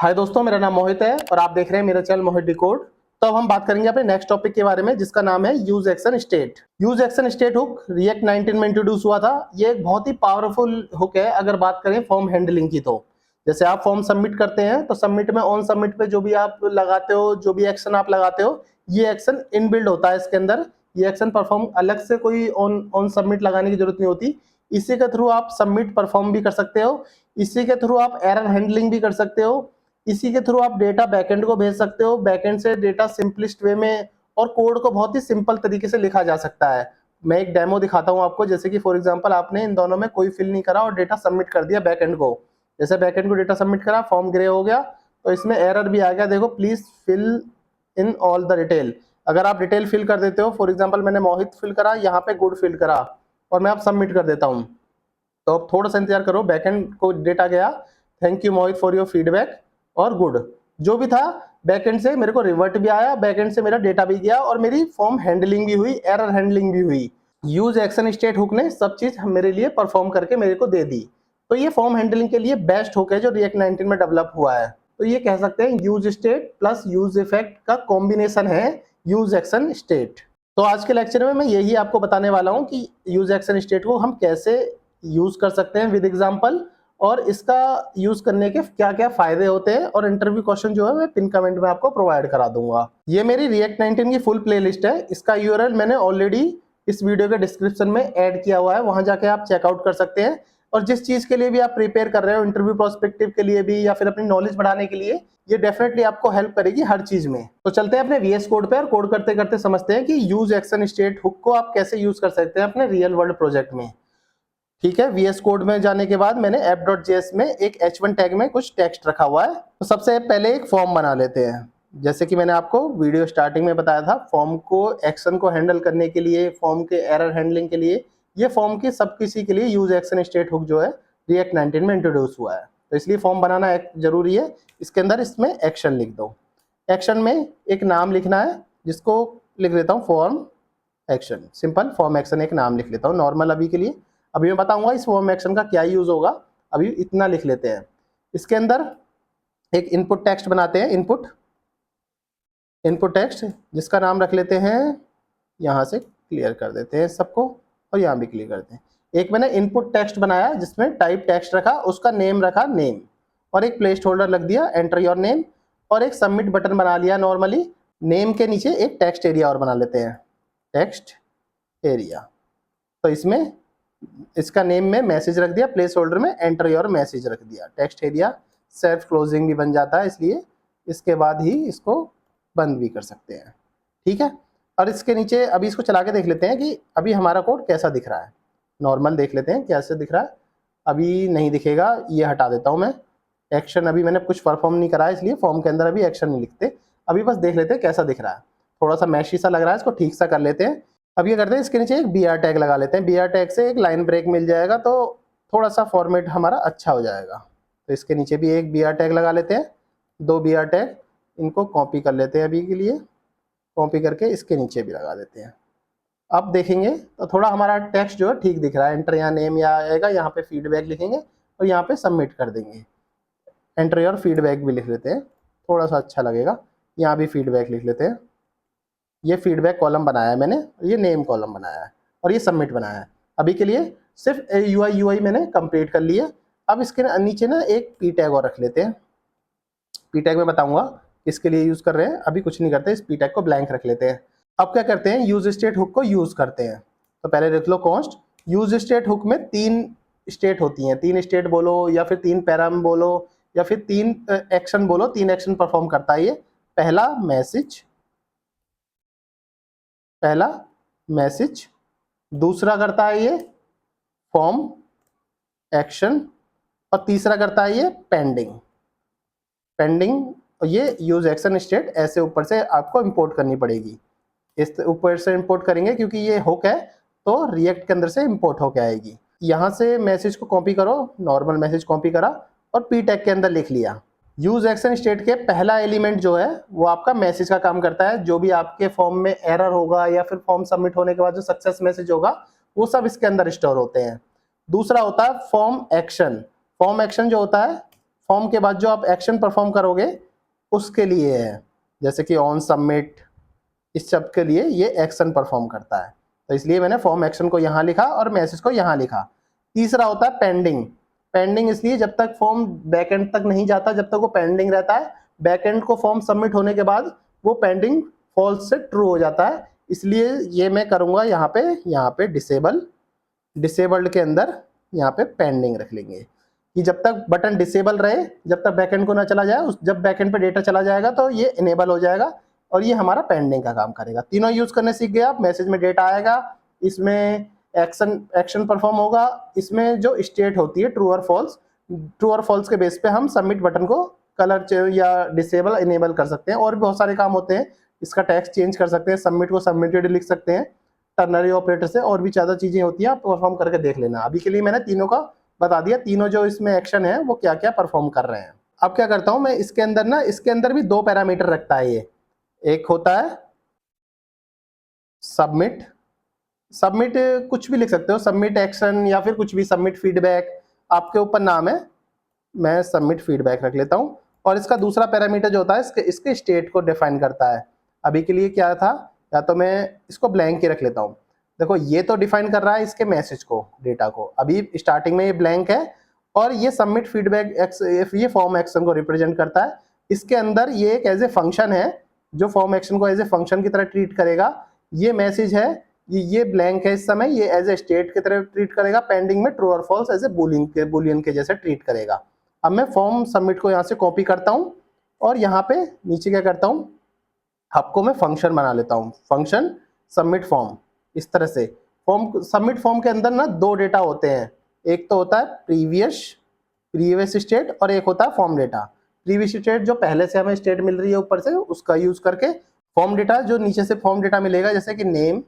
हाय दोस्तों, मेरा नाम मोहित है और आप देख रहे हैं मेरा चैनल मोहित डिकोड। तो अब हम बात करेंगे अपने नेक्स्ट टॉपिक के बारे में, जिसका नाम है use action state. Use action state hook react 19 में इंट्रोड्यूस हुआ था। ये एक बहुत ही पावरफुल हुक है अगर बात करें फॉर्म हैंडलिंग की। तो जैसे आप फॉर्म सबमिट करते हैं तो सबमिट में ऑन सबमिट पे जो भी आप लगाते हो, जो भी एक्शन आप लगाते हो, ये एक्शन इनबिल्ड होता है इसके अंदर। ये एक्शन परफॉर्म अलग से कोई ऑन सबमिट लगाने की जरूरत नहीं होती। इसी के थ्रू आप सबमिट परफॉर्म भी कर सकते हो, इसी के थ्रू आप एरर हैंडलिंग भी कर सकते हो, इसी के थ्रू आप डेटा बैकएंड को भेज सकते हो। बैकएंड से डेटा सिंपलेस्ट वे में और कोड को बहुत ही सिंपल तरीके से लिखा जा सकता है। मैं एक डेमो दिखाता हूं आपको। जैसे कि फॉर एग्जांपल आपने इन दोनों में कोई फिल नहीं करा और डेटा सबमिट कर दिया बैकएंड को। जैसे बैकएंड को डेटा सबमिट करा, फॉर्म ग्रे हो गया, तो इसमें एरर भी आ गया। देखो, please fill in all the detail. अगर आप डिटेल फिल कर देते हो, फॉर एग्जाम्पल मैंने मोहित फिल करा, यहाँ पे गुड फिल करा और मैं आप सबमिट कर देता हूँ, तो अब थोड़ा सा इंतजार करो, बैकएंड को डेटा गया, thank you Mohit for your feedback और गुड। जो भी था बैकएंड से मेरे को रिवर्ट भी आया, बैकएंड से मेरा डेटा भी गया और मेरी फॉर्म हैंडलिंग भी हुई, एरर हैंडलिंग भी हुई। यूज एक्शन स्टेट हुक ने सब चीज मेरे लिए परफॉर्म करके मेरे को दे दी। तो ये फॉर्म हैंडलिंग के लिए बेस्ट हुक है जो रिएक्ट 19 में डेवलप हुआ है। तो ये कह सकते हैं use state plus use effect का कॉम्बिनेशन है यूज एक्शन स्टेट। तो आज के लेक्चर में मैं यही आपको बताने वाला हूं कि यूज एक्शन स्टेट को हम कैसे यूज कर सकते हैं विद एग्जांपल, और इसका यूज करने के क्या क्या फायदे होते हैं, और इंटरव्यू क्वेश्चन जो है मैं पिन कमेंट में आपको प्रोवाइड करा दूंगा। ये मेरी रिएक्ट 19 की फुल प्लेलिस्ट है। इसका यूआरएल मैंने ऑलरेडी इस वीडियो के डिस्क्रिप्शन में ऐड किया हुआ है, वहां जाके आप चेकआउट कर सकते हैं। और जिस चीज के लिए भी आप प्रिपेयर कर रहे हो, इंटरव्यू प्रोस्पेक्टिव के लिए भी या फिर अपनी नॉलेज बढ़ाने के लिए, ये डेफिनेटली आपको हेल्प करेगी हर चीज में। तो चलते हैं अपने वीएस कोड पे और कोड करते करते समझते हैं कि यूज एक्शन स्टेट हुक को आप कैसे यूज कर सकते हैं अपने रियल वर्ल्ड प्रोजेक्ट में। ठीक है, वीएस कोड में जाने के बाद मैंने app.js में एक h1 टैग में कुछ टेक्स्ट रखा हुआ है। तो सबसे पहले एक फॉर्म बना लेते हैं। जैसे कि मैंने आपको वीडियो स्टार्टिंग में बताया था, फॉर्म को एक्शन को हैंडल करने के लिए, फॉर्म के एरर हैंडलिंग के लिए, ये फॉर्म की सब किसी के लिए यूज एक्शन स्टेट हुक जो है रिएक्ट 19 में इंट्रोड्यूस हुआ है। तो इसलिए फॉर्म बनाना जरूरी है। इसके अंदर इसमें एक्शन लिख दो। एक्शन में एक नाम लिखना है, जिसको लिख लेता हूँ form action. Simple form action एक नाम लिख लेता हूँ नॉर्मल अभी के लिए। अभी मैं बताऊंगा इस फॉर्म एक्शन का क्या यूज होगा, अभी इतना लिख लेते हैं। इसके अंदर एक इनपुट टेक्स्ट बनाते हैं, इनपुट टेक्स्ट, जिसका नाम रख लेते हैं, यहाँ से क्लियर कर देते हैं सबको और यहाँ भी क्लियर करते हैं। एक मैंने इनपुट टेक्स्ट बनाया जिसमें टाइप टेक्स्ट रखा, उसका नेम रखा नेम, और एक प्लेस होल्डर लग दिया एंटर योर नेम, और एक सबमिट बटन बना लिया नॉर्मली। नेम के नीचे एक टेक्स्ट एरिया और बना लेते हैं, टेक्स्ट एरिया। तो इसमें इसका नेम में मैसेज रख दिया, प्लेस होल्डर में एंटर योर मैसेज रख दिया। टेक्स्ट एरिया सेल्फ क्लोजिंग भी बन जाता है, इसलिए इसके बाद ही इसको बंद भी कर सकते हैं। ठीक है, और इसके नीचे अभी इसको चला के देख लेते हैं कि अभी हमारा कोड कैसा दिख रहा है। नॉर्मल देख लेते हैं कैसे दिख रहा है। अभी नहीं दिखेगा, ये हटा देता हूँ मैं। एक्शन अभी मैंने कुछ परफॉर्म नहीं करा है, इसलिए फॉर्म के अंदर अभी एक्शन नहीं लिखते। अभी बस देख लेते हैं कैसा दिख रहा है। थोड़ा सा मैशी सा लग रहा है, इसको ठीक सा कर लेते हैं। अब ये करते हैं, इसके नीचे एक br टैग लगा लेते हैं। br टैग से एक लाइन ब्रेक मिल जाएगा, तो थोड़ा सा फॉर्मेट हमारा अच्छा हो जाएगा। तो इसके नीचे भी एक br टैग लगा लेते हैं, 2 br टैग। इनको कॉपी कर लेते हैं अभी के लिए, कॉपी करके इसके नीचे भी लगा देते हैं। अब देखेंगे तो थोड़ा हमारा टेक्स्ट जो है ठीक दिख रहा है। एंटर यहाँ नेम या आएगा, यहाँ पे फीडबैक लिखेंगे और यहाँ पे सबमिट कर देंगे। एंटर योर फीडबैक भी लिख लेते हैं, थोड़ा सा अच्छा लगेगा। यहाँ भी फीडबैक लिख लेते हैं। ये फीडबैक कॉलम बनाया है मैंने, ये नेम कॉलम बनाया है और ये सबमिट बनाया है। अभी के लिए सिर्फ यूआई मैंने कंप्लीट कर लिया। अब इसके नीचे ना एक पी टैग और रख लेते हैं। पी टैग में बताऊंगा किसके लिए यूज कर रहे हैं, अभी कुछ नहीं करते, इस पी टैग को ब्लैंक रख लेते हैं। अब क्या करते हैं, यूज स्टेट हुक को यूज करते हैं। तो पहले लिख लो कॉन्स्ट। यूज स्टेट हुक में 3 स्टेट होती हैं, 3 स्टेट बोलो या फिर 3 पैराम बोलो या फिर 3 एक्शन बोलो। 3 एक्शन परफॉर्म करता है ये। पहला मैसेज, दूसरा करता है ये फॉर्म एक्शन, और तीसरा करता है ये पेंडिंग। और ये यूज एक्शन स्टेट ऐसे ऊपर से आपको इंपोर्ट करनी पड़ेगी। इस ऊपर से इंपोर्ट करेंगे क्योंकि ये हुक है, तो रिएक्ट के अंदर से इंपोर्ट होके आएगी। यहाँ से मैसेज को कॉपी करो, नॉर्मल मैसेज कॉपी करा और पी टैग के अंदर लिख लिया। यूज एक्शन स्टेट के पहला एलिमेंट जो है वो आपका मैसेज का काम करता है। जो भी आपके फॉर्म में एरर होगा या फिर फॉर्म सबमिट होने के बाद जो सक्सेस मैसेज होगा, वो सब इसके अंदर स्टोर होते हैं। दूसरा होता है फॉर्म एक्शन। फॉर्म एक्शन जो होता है, फॉर्म के बाद जो आप एक्शन परफॉर्म करोगे उसके लिए है, जैसे कि ऑन सबमिट, इस सब के लिए ये एक्शन परफॉर्म करता है। तो इसलिए मैंने फॉर्म एक्शन को यहाँ लिखा और मैसेज को यहाँ लिखा। तीसरा होता है पेंडिंग। पेंडिंग इसलिए जब तक फॉर्म बैकएंड तक नहीं जाता, जब तक वो पेंडिंग रहता है। बैकएंड को फॉर्म सबमिट होने के बाद वो पेंडिंग फॉल्स से ट्रू हो जाता है, इसलिए ये मैं करूँगा यहाँ पे डिसेबल। डिसेबल्ड के अंदर यहाँ पे पेंडिंग रख लेंगे कि जब तक बटन डिसेबल रहे, जब तक बैकएंड को ना चला जाए, जब बैकएंड पे डेटा चला जाएगा तो ये इनेबल हो जाएगा और ये हमारा पेंडिंग का काम करेगा। तीनों यूज करने सीख गए आप। मैसेज में डेटा आएगा, इसमें एक्शन परफॉर्म होगा, इसमें जो स्टेट होती है ट्रू और फॉल्स के बेस पे हम सबमिट बटन को कलर या डिसेबल इनेबल कर सकते हैं। और भी बहुत सारे काम होते हैं, इसका टेक्स्ट चेंज कर सकते हैं, सबमिट को सबमिटेड लिख सकते हैं टर्नरी ऑपरेटर से, और भी ज़्यादा चीजें होती हैं, आप परफॉर्म करके देख लेना। अभी के लिए मैंने तीनों का बता दिया, तीनों जो इसमें एक्शन है वो क्या क्या परफॉर्म कर रहे हैं। अब क्या करता हूं मैं, इसके अंदर भी दो पैरामीटर रखता है ये। एक होता है सबमिट कुछ भी लिख सकते हो, सबमिट एक्शन या फिर कुछ भी, सबमिट फीडबैक, आपके ऊपर नाम है। मैं सबमिट फीडबैक रख लेता हूं। और इसका दूसरा पैरामीटर जो होता है इसके स्टेट को डिफाइन करता है। अभी के लिए क्या था, या तो मैं इसको ब्लैंक ही रख लेता हूं। देखो ये तो डिफाइन कर रहा है इसके मैसेज को, डेटा को। अभी स्टार्टिंग में ये ब्लैंक है और ये सबमिट फीडबैक ये फॉर्म एक्शन को रिप्रेजेंट करता है। इसके अंदर ये एक एज ए फंक्शन है जो फॉर्म एक्शन को एज ए फंक्शन की तरह ट्रीट करेगा। ये मैसेज है, ये ब्लैंक है इस समय, ये एज ए स्टेट की तरह ट्रीट करेगा। पेंडिंग में ट्रू और फॉल्स एज ए बुलियन के जैसे ट्रीट करेगा। अब मैं फॉर्म सबमिट को यहाँ से कॉपी करता हूँ और यहाँ पे नीचे क्या करता हूँ, आपको मैं फंक्शन बना लेता हूँ, फंक्शन सबमिट फॉर्म। इस तरह से फॉर्म सबमिट फॉर्म के अंदर ना दो डेटा होते हैं, एक तो होता है प्रीवियस स्टेट और एक होता है फॉर्म डेटा। प्रीवियस स्टेट जो पहले से हमें स्टेट मिल रही है ऊपर से, उसका यूज करके। फॉर्म डेटा जो नीचे से फॉर्म डेटा मिलेगा, जैसे कि नेम,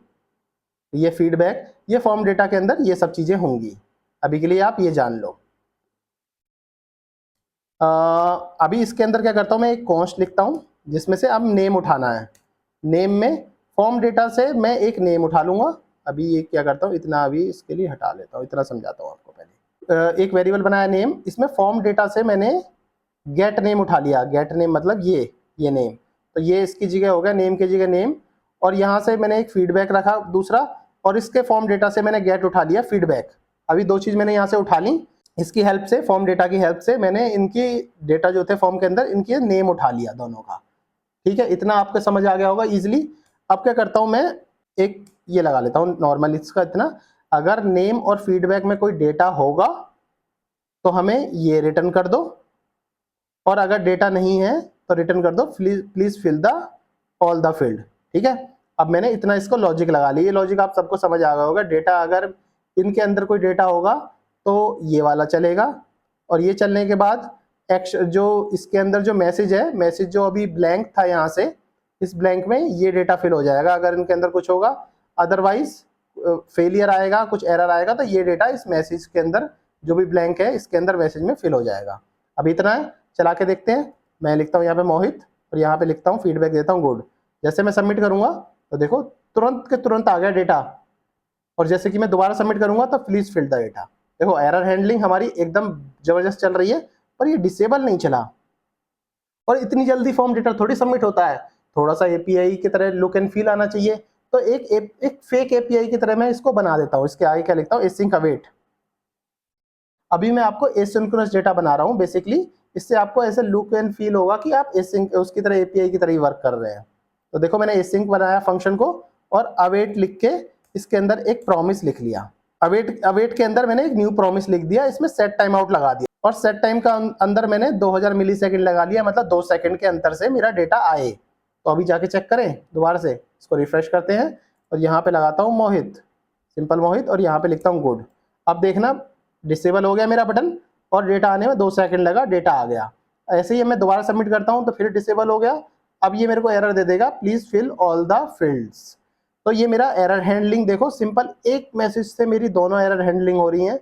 ये फीडबैक, ये फॉर्म डेटा के अंदर ये सब चीजें होंगी। अभी के लिए आप ये जान लो। अभी इसके अंदर क्या करता हूँ मैं, एक कॉन्स्ट लिखता हूँ जिसमें से अब नेम उठाना है। नेम में फॉर्म डेटा से मैं एक नेम उठा लूंगा। अभी ये क्या करता हूँ, इतना अभी इसके लिए हटा लेता हूँ, इतना समझाता हूँ आपको पहले। एक वेरिएबल बनाया नेम, इसमें फॉर्म डेटा से मैंने गेट नेम उठा लिया। गेट नेम मतलब ये नेम, तो ये इसकी जगह हो गया नेम की जगह नेम। और यहाँ से मैंने एक फीडबैक रखा दूसरा, और इसके फॉर्म डेटा से मैंने गेट उठा लिया फीडबैक। अभी दो चीज मैंने यहाँ से उठा ली, इसकी हेल्प से, फॉर्म डेटा की हेल्प से मैंने इनकी डेटा जो थे फॉर्म के अंदर, इनके नेम उठा लिया दोनों का। ठीक है, इतना आपको समझ आ गया होगा इजिली। अब क्या करता हूं मैं, एक ये लगा लेता हूं नॉर्मल इसका इतना, अगर नेम और फीडबैक में कोई डेटा होगा तो हमें ये रिटर्न कर दो, और अगर डेटा नहीं है तो रिटर्न कर दो please fill the all the field. ठीक है, अब मैंने इतना इसको लॉजिक लगा लिया। ये लॉजिक आप सबको समझ आ गया होगा। डेटा अगर इनके अंदर कोई डेटा होगा तो ये वाला चलेगा, और ये चलने के बाद जो इसके अंदर जो मैसेज है, मैसेज जो अभी ब्लैंक था यहाँ से, इस ब्लैंक में ये डेटा फिल हो जाएगा अगर इनके अंदर कुछ होगा। अदरवाइज फेलियर आएगा, कुछ एरर आएगा, तो ये डेटा इस मैसेज के अंदर जो भी ब्लैंक है इसके अंदर मैसेज में फिल हो जाएगा। अब इतना है, चला के देखते हैं। मैं लिखता हूँ यहाँ पे मोहित, और यहाँ पे लिखता हूँ फीडबैक देता हूँ गुड। जैसे मैं सबमिट करूंगा तो देखो तुरंत के तुरंत आ गया डेटा, और जैसे कि मैं दोबारा सबमिट करूंगा तो प्लीज फिल द डेटा। देखो एरर हैंडलिंग हमारी एकदम जबरदस्त चल रही है, पर ये डिसेबल नहीं चला। और इतनी जल्दी फॉर्म डेटा थोड़ी सबमिट होता है, थोड़ा सा एपीआई की तरह लुक एंड फील आना चाहिए। तो एक फेक एपीआई की तरह मैं इसको बना देता हूँ। इसके आगे क्या लिखता हूँ, एसिंक अवेट। अभी मैं आपको एसिंक्रोनस डेटा बना रहा हूँ बेसिकली, इससे आपको ऐसे लुक एंड फील होगा कि आप एसिंक उसकी तरह एपीआई की तरह ही वर्क कर रहे हैं। तो देखो मैंने एसिंक बनाया फंक्शन को, और अवेट लिख के इसके अंदर एक प्रॉमिस लिख लिया। अवेट के अंदर मैंने एक न्यू प्रॉमिस लिख दिया, इसमें सेट टाइम आउट लगा दिया, और सेट टाइम का अंदर मैंने 2000 मिली सेकेंड लगा लिया, मतलब 2 सेकंड के अंतर से मेरा डेटा आए। तो अभी जाके चेक करें दोबारा से, इसको रिफ्रेश करते हैं, और यहाँ पे लगाता हूँ मोहित, सिंपल मोहित, और यहाँ पे लिखता हूँ गुड। अब देखना डिसेबल हो गया मेरा बटन, और डेटा आने में 2 सेकंड लगा, डेटा आ गया। ऐसे ही मैं दोबारा सबमिट करता हूँ तो फिर डिसेबल हो गया। अब ये मेरे को एरर दे देगा, please fill all the fields. तो ये मेरा एरर हैंडलिंग देखो, सिंपल एक मैसेज से मेरी दोनों एरर हैंडलिंग हो रही हैं,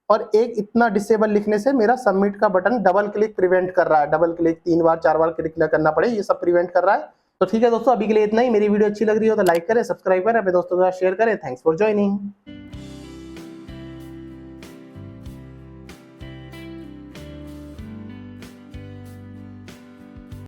और एक इतना डिसेबल लिखने से मेरा सबमिट का बटन डबल क्लिक प्रिवेंट कर रहा है। डबल क्लिक 3 बार 4 बार क्लिक करना पड़े, ये सब प्रिवेंट कर रहा है। तो ठीक है दोस्तों, अभी के लिए इतना ही। मेरी वीडियो अच्छी लग रही हो तो लाइक करें, सब्सक्राइब करें, अपने दोस्तों के साथ शेयर करें। Thanks for joining.